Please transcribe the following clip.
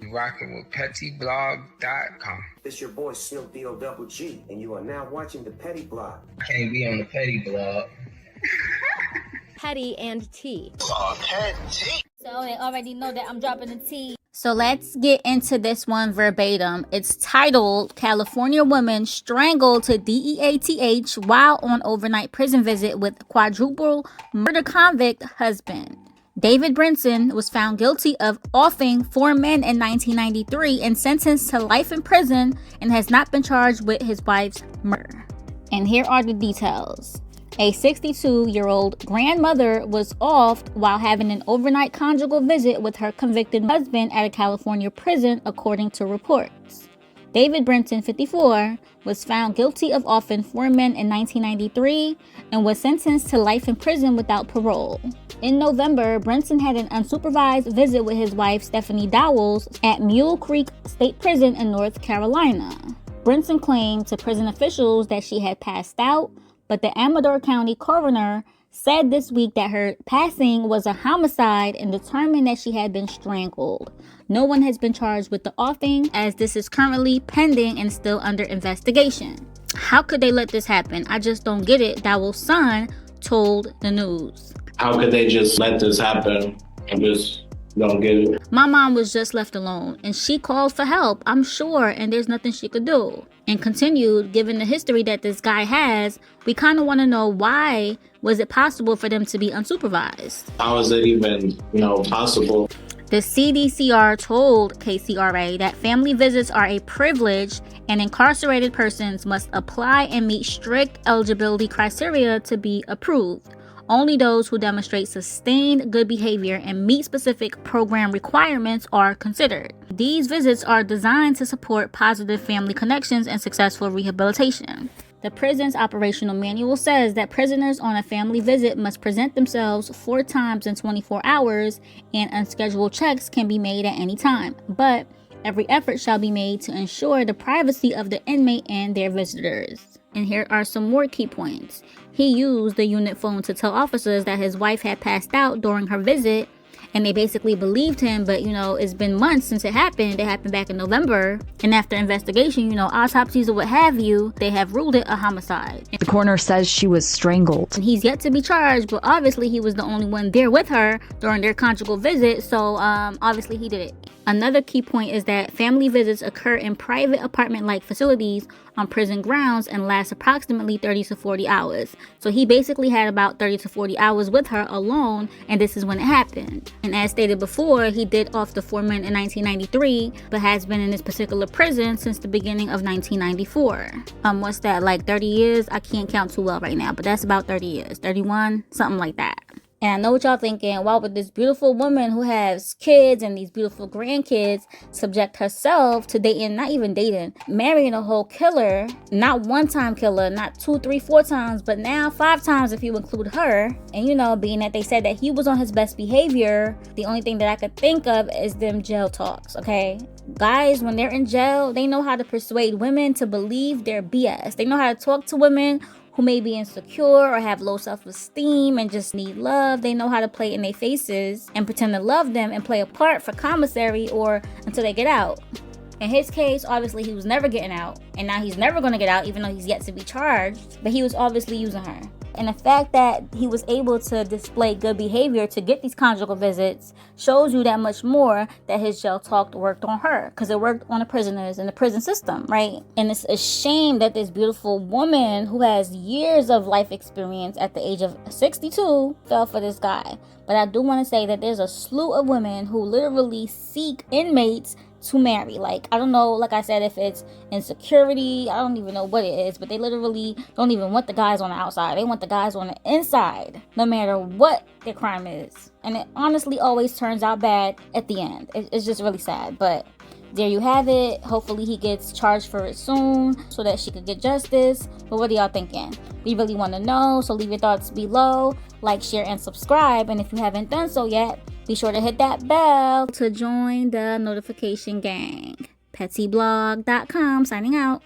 Rocking with pettyblog.com. It's your boy Snoop D-O-double-G, and you are now watching the Petty Blog. I can't be on the Petty Blog. Petty and T. Oh, Petty. So they already know that I'm dropping the T. So let's get into this one verbatim. It's titled, California Woman Strangled to DEATH While on Overnight Prison Visit with Quadruple Murder Convict Husband. David Brinson was found guilty of offing 4 men in 1993 and sentenced to life in prison and has not been charged with his wife's murder. And here are the details. A 62-year-old grandmother was offed while having an overnight conjugal visit with her convicted husband at a California prison, according to reports. David Brinson, 54, was found guilty of offing 4 men in 1993 and was sentenced to life in prison without parole. In November, Brinson had an unsupervised visit with his wife, Stephanie Dowell, at Mule Creek State Prison in North Carolina. Brinson claimed to prison officials that she had passed out, but the Amador County Coroner said this week that her passing was a homicide and determined that she had been strangled. No one has been charged with the offing, as this is currently pending and still under investigation. How could they let this happen? I just don't get it, Dowell's son told the news. How could they just let this happen? I just don't get it. My mom was just left alone and she called for help, I'm sure, and there's nothing she could do. And continued, given the history that this guy has, we kind of want to know, why was it possible for them to be unsupervised? How is it even, possible? The CDCR told KCRA that family visits are a privilege and incarcerated persons must apply and meet strict eligibility criteria to be approved. Only those who demonstrate sustained good behavior and meet specific program requirements are considered. These visits are designed to support positive family connections and successful rehabilitation. The prison's operational manual says that prisoners on a family visit must present themselves 4 times in 24 hours and unscheduled checks can be made at any time, but every effort shall be made to ensure the privacy of the inmate and their visitors. And here are some more key points. He used the unit phone to tell officers that his wife had passed out during her visit, and they basically believed him, but it's been months since it happened. It happened back in November, and after investigation, autopsies or what have you, they have ruled it a homicide. The coroner says she was strangled. And he's yet to be charged, but obviously he was the only one there with her during their conjugal visit, so obviously he did it. Another key point is that family visits occur in private apartment-like facilities on prison grounds and last approximately 30 to 40 hours. So he basically had about 30 to 40 hours with her alone, and this is when it happened. And as stated before, he did off the 4 men in 1993, but has been in this particular prison since the beginning of 1994. What's that, like 30 years? I can't count too well right now, but that's about 30 years. 31, something like that. And I know what y'all thinking, why would this beautiful woman who has kids and these beautiful grandkids subject herself to dating, not even dating, marrying a whole killer, not one-time killer, not 2, 3, 4 times, but now 5 times if you include her. And being that they said that he was on his best behavior, the only thing that I could think of is them jail talks, okay? Guys, when they're in jail, they know how to persuade women to believe their BS. They know how to talk to women who may be insecure or have low self-esteem and just need love. They know how to play in their faces and pretend to love them and play a part for commissary or until they get out. In his case, obviously he was never getting out, and now he's never going to get out even though he's yet to be charged, but he was obviously using her. And the fact that he was able to display good behavior to get these conjugal visits shows you that much more that his jail talk worked on her, because it worked on the prisoners in the prison system, right? And it's a shame that this beautiful woman who has years of life experience at the age of 62 fell for this guy. But I do want to say that there's a slew of women who literally seek inmates to marry. Like, I don't know, like I said, if it's insecurity, I don't even know what it is, but they literally don't even want the guys on the outside. They want the guys on the inside, no matter what their crime is. And it honestly always turns out bad at the end. It's just really sad, but there you have it. Hopefully he gets charged for it soon so that she could get justice. But what are y'all thinking? We really want to know, so leave your thoughts below. Like, share, and subscribe. And if you haven't done so yet, be sure to hit that bell to join the notification gang. pettyblog.com signing out.